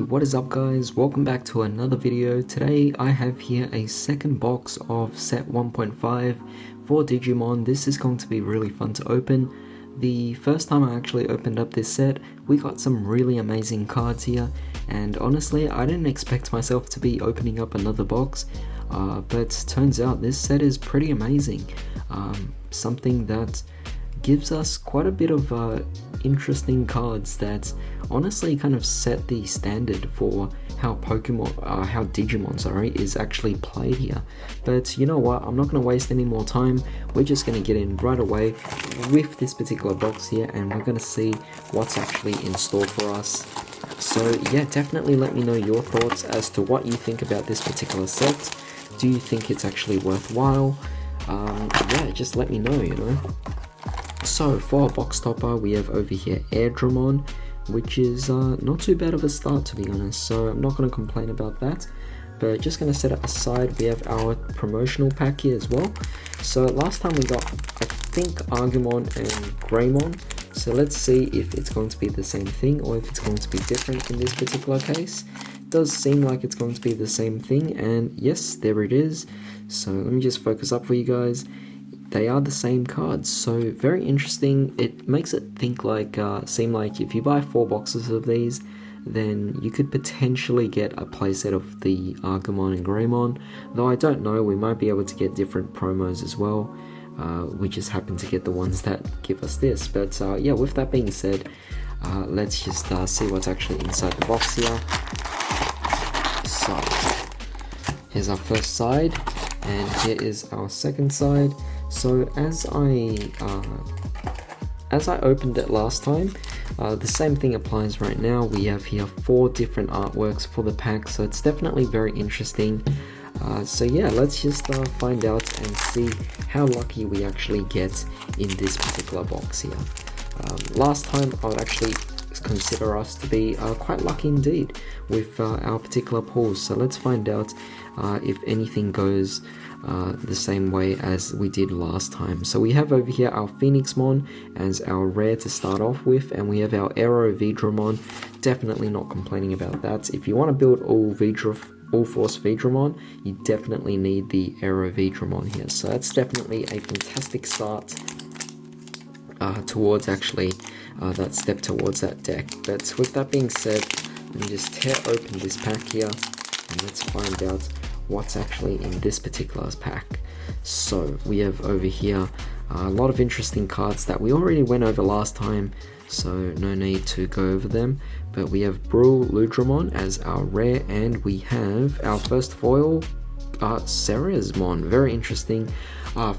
what is up guys? Welcome back to another video. Today I have here a second box of set 1.5 for Digimon. This is going to be really fun to open. The first time I actually opened up this set, we got some really amazing cards here, and honestly I didn't expect myself to be opening up another box, but turns out this set is pretty amazing. Something that gives us quite a bit of interesting cards that honestly kind of set the standard for how Digimon is actually played here. But you know what, I'm not going to waste any more time. We're just going to get in right away with this particular box here, and we're going to see what's actually in store for us. So yeah, definitely let me know your thoughts as to what you think about this particular set. Do you think it's actually worthwhile? Yeah, just let me know, you know. So for our box topper, we have over here Ragdoll, which is not too bad of a start, to be honest, so I'm not going to complain about that. But just going to set it aside. We have our promotional pack here as well. So last time we got, I think, Agumon and Greymon. So let's see if it's going to be the same thing or if it's going to be different in this particular case. It does seem like it's going to be the same thing, and yes, there it is. So let me just focus up for you guys. They are the same cards, so very interesting. It makes it seem like if you buy 4 boxes of these, then you could potentially get a playset of the Agumon and Greymon. Though I don't know, we might be able to get different promos as well. We just happen to get the ones that give us this. But yeah, with that being said, let's just see what's actually inside the box here. So here's our first side, and here is our second side. So as I opened it last time, the same thing applies right now. We have here 4 different artworks for the pack, so it's definitely very interesting. So yeah, let's just find out and see how lucky we actually get in this particular box here. Last time I would actually consider us to be quite lucky indeed with our particular pulls, so let's find out if anything goes the same way as we did last time. So we have over here our Phoenixmon as our rare to start off with, and we have our Aero Vidramon. Definitely not complaining about that. If you want to build all Force Vidramon, you definitely need the Aero Vidramon here. So that's definitely a fantastic start towards actually that step towards that deck. But with that being said, let me just tear open this pack here and let's find out what's actually in this particular pack. So we have over here a lot of interesting cards that we already went over last time, so no need to go over them. But we have Brule Ludramon as our rare, and we have our first foil, Ceresmon. Very interesting.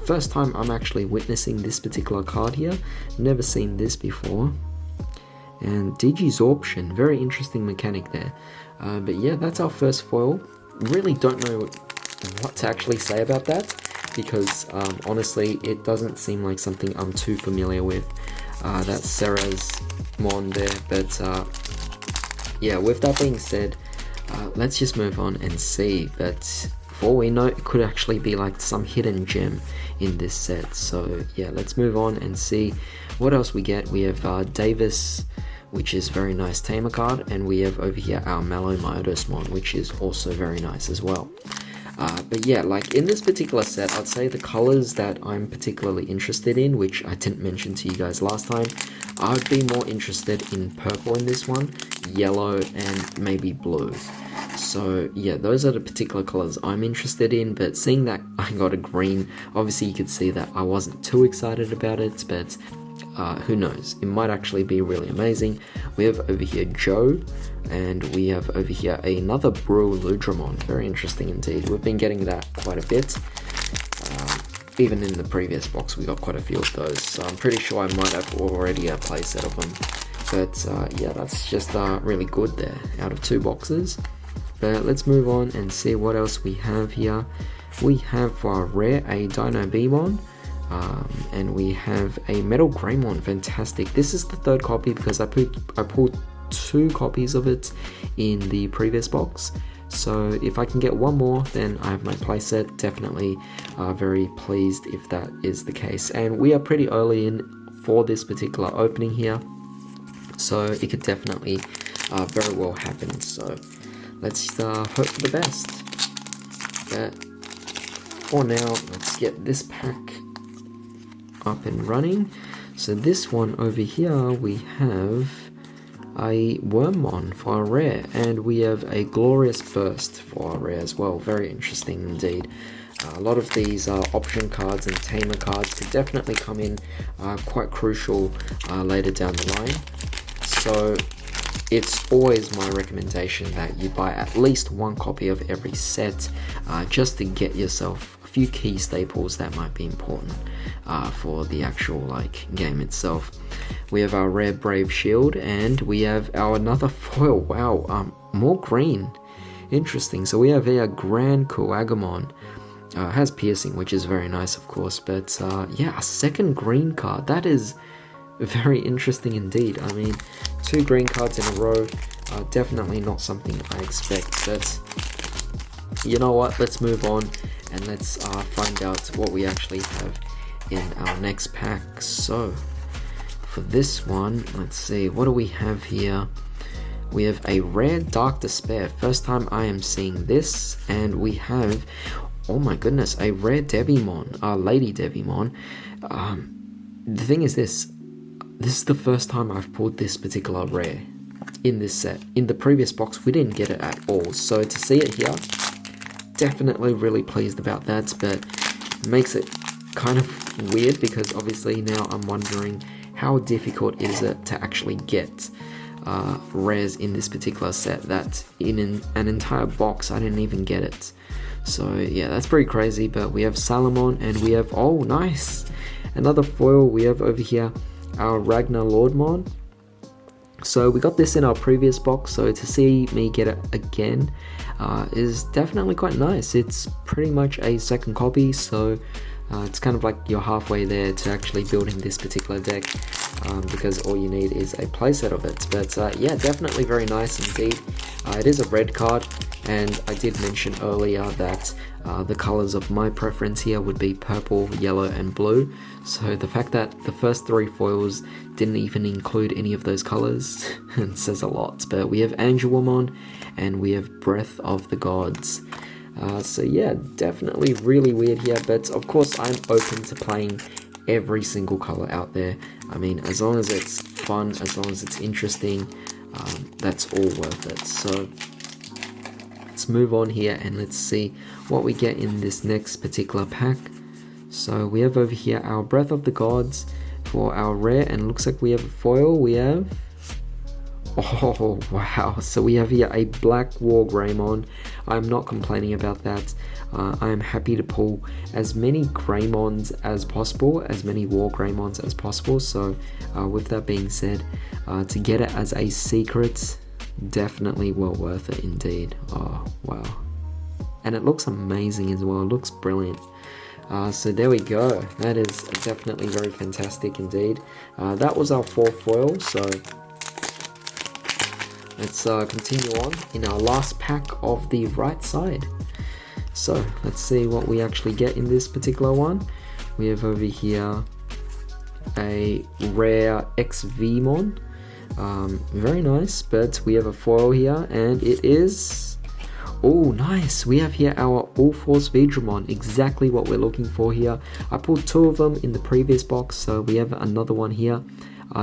First time I'm actually witnessing this particular card here. Never seen this before. And Digisorption, very interesting mechanic there. But yeah, that's our first foil. Really don't know what to actually say about that, because honestly it doesn't seem like something I'm too familiar with, that Ceresmon there. But yeah, with that being said, let's just move on and see. But for all we know, it could actually be like some hidden gem in this set. So yeah, let's move on and see what else we get. We have Davis, which is very nice tamer card, and we have over here our Mallow Myodosmon, which is also very nice as well. But yeah, like in this particular set, I'd say the colors that I'm particularly interested in, which I didn't mention to you guys last time, I'd be more interested in purple in this one, yellow, and maybe blue. So yeah, those are the particular colors I'm interested in. But seeing that I got a green, obviously you could see that I wasn't too excited about it, but who knows, it might actually be really amazing. We have over here Joe, and we have over here another Brule Ludramon. Very interesting indeed. We've been getting that quite a bit. Even in the previous box we got quite a few of those, so I'm pretty sure I might have already a playset of them. But yeah, that's just really good there out of 2 boxes. But let's move on and see what else we have here. We have for our rare a Dino Bemon, and we have a Metal Greymon. Fantastic. This is the 3rd copy because I pulled 2 copies of it in the previous box. So if I can get 1 more, then I have my playset. Definitely very pleased if that is the case. And we are pretty early in for this particular opening here, so it could definitely very well happen. So let's hope for the best. But for now, let's get this pack up and running. So this one over here, we have a Wormmon for our rare, and we have a Glorious Burst for our rare as well. Very interesting indeed. A lot of these option cards and tamer cards could definitely come in quite crucial later down the line. So it's always my recommendation that you buy at least one copy of every set just to get yourself a few key staples that might be important for the actual game itself. We have our rare Brave Shield, and we have our another foil. Wow, more green. Interesting. So we have here Grand Kuagamon. Has piercing, which is very nice, of course, but yeah, a second green card. That is very interesting indeed. I mean, 2 green cards in a row, definitely not something I expect, but you know what, let's move on and let's find out what we actually have in our next pack. So for this one, let's see, what do we have here? We have a rare Dark Despair, first time I am seeing this, and we have, oh my goodness, a rare Devimon, Lady Devimon. The thing is this is the first time I've pulled this particular rare in this set. In the previous box, we didn't get it at all, so to see it here, definitely really pleased about that, but makes it kind of weird because obviously now I'm wondering how difficult is it to actually get rares in this particular set, that in an entire box I didn't even get it. So yeah, that's pretty crazy. But we have Salamon, and we have, oh nice, another foil. We have over here our Ragnar Lordmon. So we got this in our previous box, so to see me get it again is definitely quite nice. It's pretty much a second copy, so it's kind of like you're halfway there to actually building this particular deck, because all you need is a playset of it. But yeah, definitely very nice indeed. It is a red card, and I did mention earlier that the colors of my preference here would be purple, yellow, and blue. So the fact that the first 3 foils didn't even include any of those colors says a lot. But we have Angelwoman, and we have Breath of the Gods. So yeah, definitely really weird here, but of course I'm open to playing every single color out there. I mean, as long as it's fun, as long as it's interesting, that's all worth it. So let's move on here and let's see what we get in this next particular pack. So we have over here our Breath of the Gods for our rare, and looks like we have a foil. We have, oh wow, so we have here a Black War Greymon. I'm not complaining about that. I am happy to pull as many Greymons as possible, as many War Greymons as possible. So with that being said, to get it as a secret, definitely well worth it indeed. Oh wow, and it looks amazing as well. It looks brilliant. So there we go. That is definitely very fantastic indeed. That was our 4th foil, so let's continue on in our last pack of the right side. So let's see what we actually get in this particular one. We have over here a rare XVmon. Very nice, but we have a foil here, and it is, oh nice, we have here our All Force Vidramon, exactly what we're looking for here. I pulled 2 of them in the previous box, so we have another one here.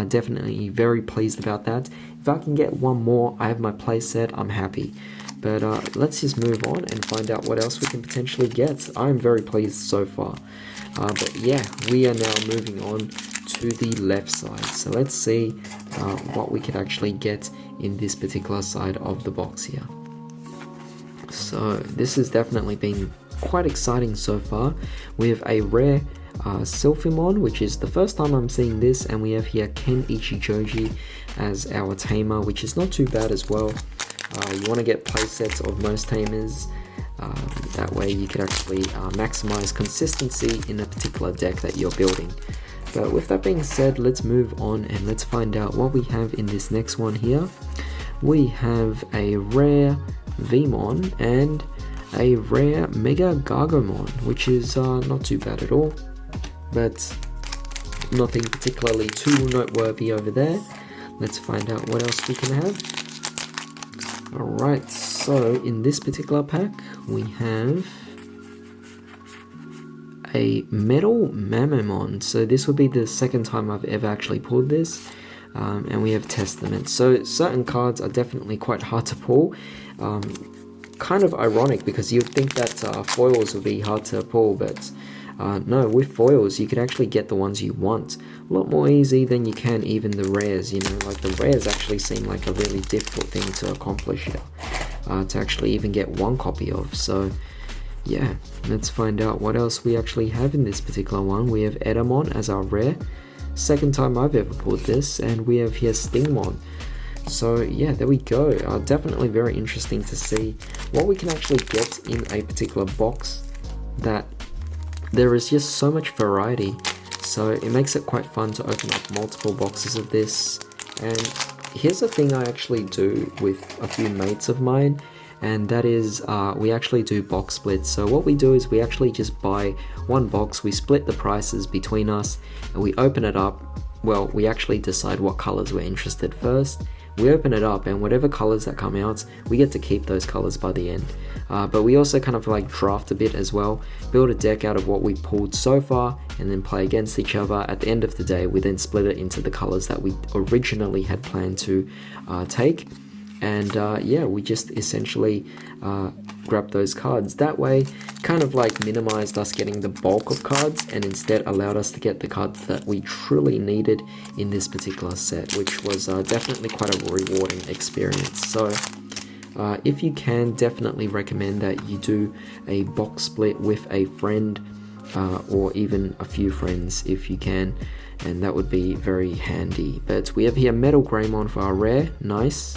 Definitely very pleased about that. If I can get one more, I have my playset, I'm happy. But let's just move on and find out what else we can potentially get. I'm very pleased so far. But yeah, we are now moving on to the left side. So let's see what we could actually get in this particular side of the box here. So this has definitely been quite exciting so far. We have a rare Sylphimon, which is the first time I'm seeing this, and we have here Ken Ichijoji as our tamer, which is not too bad as well. You want to get playsets of most tamers, that way you can actually maximize consistency in a particular deck that you're building. But with that being said, let's move on and let's find out what we have in this next one here. We have a rare Vmon and a rare Mega Gargomon, which is not too bad at all, but nothing particularly too noteworthy over there. Let's find out what else we can have. Alright, so in this particular pack, we have a Metal Mamamon. So this would be the second time I've ever actually pulled this. And we have Testament. So certain cards are definitely quite hard to pull. Kind of ironic because you'd think that foils would be hard to pull, but no, with foils you could actually get the ones you want a lot more easy than you can even the rares, you know, like the rares actually seem like a really difficult thing to accomplish here, to actually even get one copy of. So yeah, let's find out what else we actually have in this particular one. We have Edamon as our rare, second time I've ever pulled this, and we have here Stingmon. So yeah, there we go. Definitely very interesting to see what we can actually get in a particular box, that there is just so much variety. So it makes it quite fun to open up multiple boxes of this. And here's a thing I actually do with a few mates of mine, and that is we actually do box splits. So what we do is we actually just buy one box, we split the prices between us, and we open it up. Well, we actually decide what colors we're interested first. We open it up, and whatever colors that come out, we get to keep those colors by the end. But we also kind of like draft a bit as well, build a deck out of what we pulled so far, and then play against each other. At the end of the day, we then split it into the colors that we originally had planned to take. And yeah, we just essentially grab those cards. That way, kind of like minimized us getting the bulk of cards, and instead allowed us to get the cards that we truly needed in this particular set, which was definitely quite a rewarding experience. So if you can, definitely recommend that you do a box split with a friend, or even a few friends if you can, and that would be very handy. But we have here Metal Greymon for our rare, nice.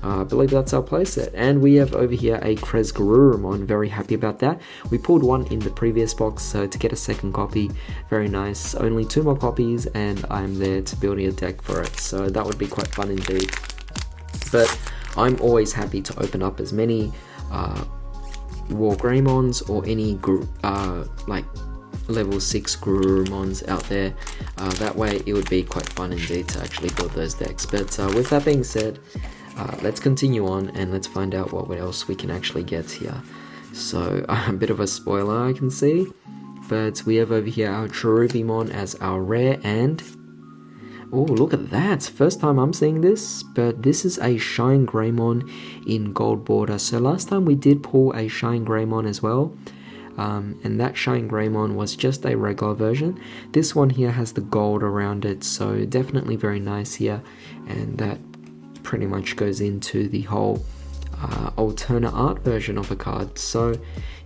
I believe that's our playset. And we have over here a Kresgarurumon, very happy about that. We pulled one in the previous box, so to get a second copy, very nice. Only 2 more copies, and I'm there to build a deck for it, so that would be quite fun indeed. But I'm always happy to open up as many War Greymons or any like level 6 Garurumons out there. That way it would be quite fun indeed to actually build those decks. But with that being said, let's continue on and let's find out what else we can actually get here. So a bit of a spoiler I can see, but we have over here our Cherubimon as our rare, and oh, look at that, first time I'm seeing this, but this is a Shine Greymon in gold border. So last time we did pull a Shine Greymon as well, and that Shine Greymon was just a regular version. This one here has the gold around it, so definitely very nice here, and that pretty much goes into the whole alternate art version of a card. So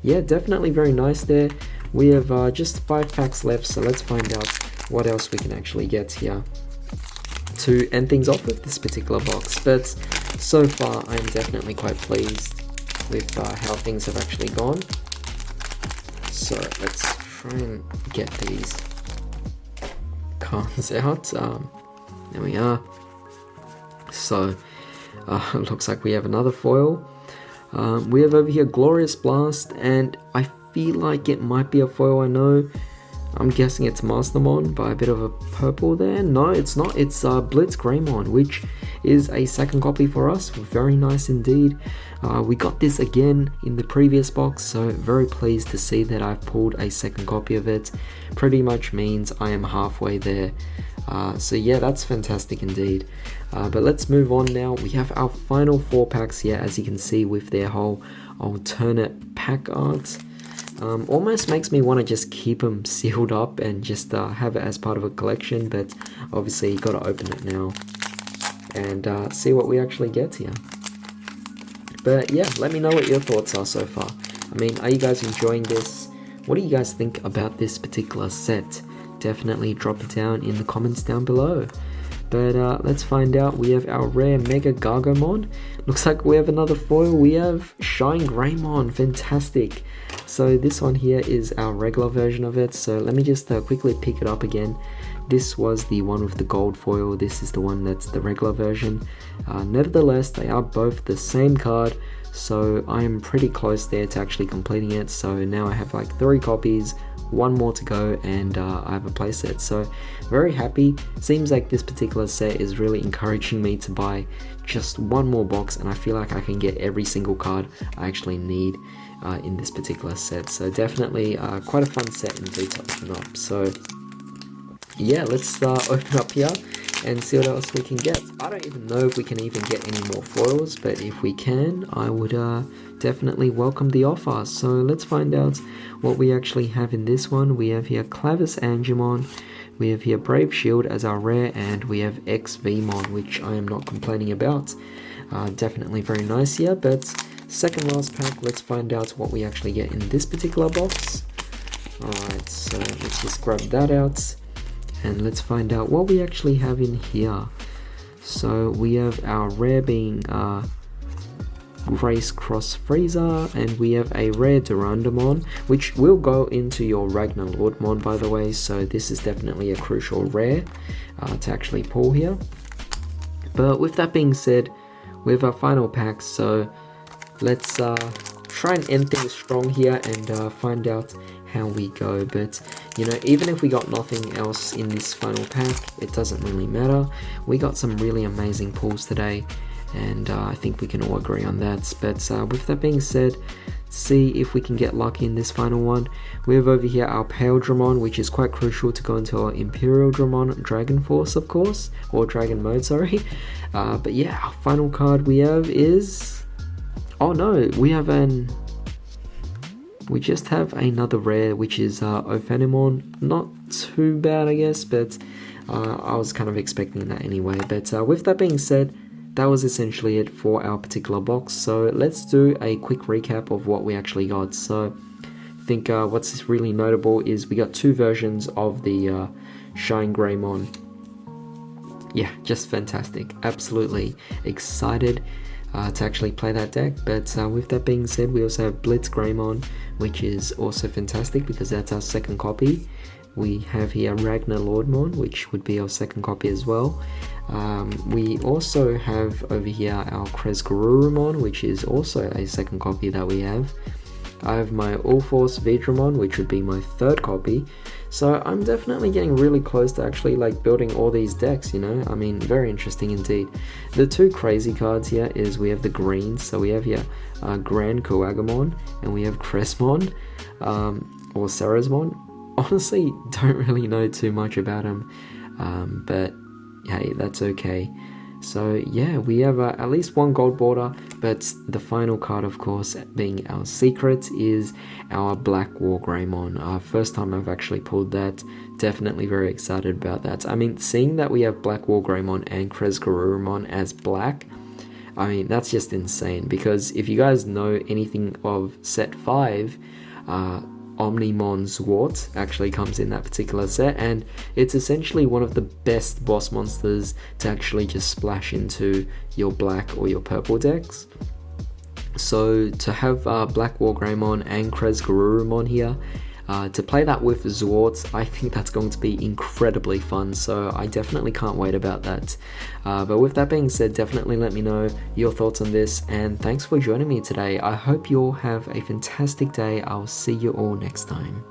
yeah, definitely very nice there. We have just 5 packs left, so let's find out what else we can actually get here to end things off with this particular box. But so far I'm definitely quite pleased with how things have actually gone. So let's try and get these cards out. There we are. So looks like we have another foil. We have over here Glorious Blast, and I feel like it might be a foil. I know, I'm guessing it's Mastermon by a bit of a purple there. No, it's not. It's Blitz Greymon, which is a second copy for us. Very nice indeed. We got this again in the previous box, so very pleased to see that I've pulled a second copy of it. Pretty much means I am halfway there. So yeah, that's fantastic indeed. But let's move on now. We have our final 4 packs here, as you can see, with their whole alternate pack art. Almost makes me want to just keep them sealed up and just have it as part of a collection, but obviously you got to open it now and see what we actually get here. But yeah, let me know what your thoughts are so far. I mean, are you guys enjoying this? What do you guys think about this particular set? Definitely drop it down in the comments down below. But let's find out. We have our rare Mega Gargomon. Looks like we have another foil. We have Shine Greymon. Fantastic. So this one here is our regular version of it. So let me just quickly pick it up again. This was the one with the gold foil. This is the one that's the regular version. Nevertheless, they are both the same card. So I am pretty close there to actually completing it. So now I have like 3 copies, one more to go, and I have a playset. So very happy. Seems like this particular set is really encouraging me to buy just one more box, and I feel like I can get every single card I actually need in this particular set. So definitely quite a fun set indeed to open up. So yeah, let's open up here and see what else we can get. I don't even know if we can even get any more foils, but if we can, I would definitely welcome the offer. So let's find out what we actually have in this one. We have here Clavis Angemon, we have here Brave Shield as our rare, and we have XVmon, which I am not complaining about. Definitely very nice here, but second last pack, let's find out what we actually get in this particular box. Alright, so let's just grab that out. And let's find out what we actually have in here. So we have our rare being Grace Cross Freezer, and we have a rare Durandamon, which will go into your Ragnar Lordmon, by the way, so this is definitely a crucial rare to actually pull here. But with that being said, we have our final pack, so let's try and end things strong here and find out how we go. But you know, even if we got nothing else in this final pack, it doesn't really matter. We got some really amazing pulls today, and I think we can all agree on that. But with that being said, see if we can get lucky in this final one. We have over here our Pale Dramon, which is quite crucial to go into our Imperial Dramon Dragon Force, of course, or Dragon Mode, sorry. But yeah, our final card we have is, oh no, we just have another rare, which is Ophanimon. Not too bad, I guess, but I was kind of expecting that anyway. But with that being said, that was essentially it for our particular box. So let's do a quick recap of what we actually got. So I think what's really notable is we got two versions of the Shine Greymon. Yeah, just fantastic. Absolutely excited to actually play that deck. But with that being said, we also have Blitz Greymon, which is also fantastic because that's our second copy. We have here Ragnar Lordmon, which would be our second copy as well. We also have over here our Kresgarurumon, which is also a second copy that we have. I have my All-Force Vidramon, which would be my third copy. So I'm definitely getting really close to actually like building all these decks, you know. I mean, very interesting indeed. The two crazy cards here is we have the greens. So we have here Grand Kuagamon, and we have Cressmon, or Sarazmon. Honestly, don't really know too much about him, but hey, that's okay. So yeah, we have at least one gold border, but the final card, of course, being our secret, is our Black War Greymon. First time I've actually pulled that. Definitely very excited about that. I mean, seeing that we have Black War Greymon and Kresgarurumon as black, I mean, that's just insane, because if you guys know anything of set 5, Omnimon Zwart actually comes in that particular set, and it's essentially one of the best boss monsters to actually just splash into your black or your purple decks. So to have Black War Greymon and Kresgarurumon here, to play that with Zwart, I think that's going to be incredibly fun, so I definitely can't wait about that. But with that being said, definitely let me know your thoughts on this, and thanks for joining me today. I hope you all have a fantastic day. I'll see you all next time.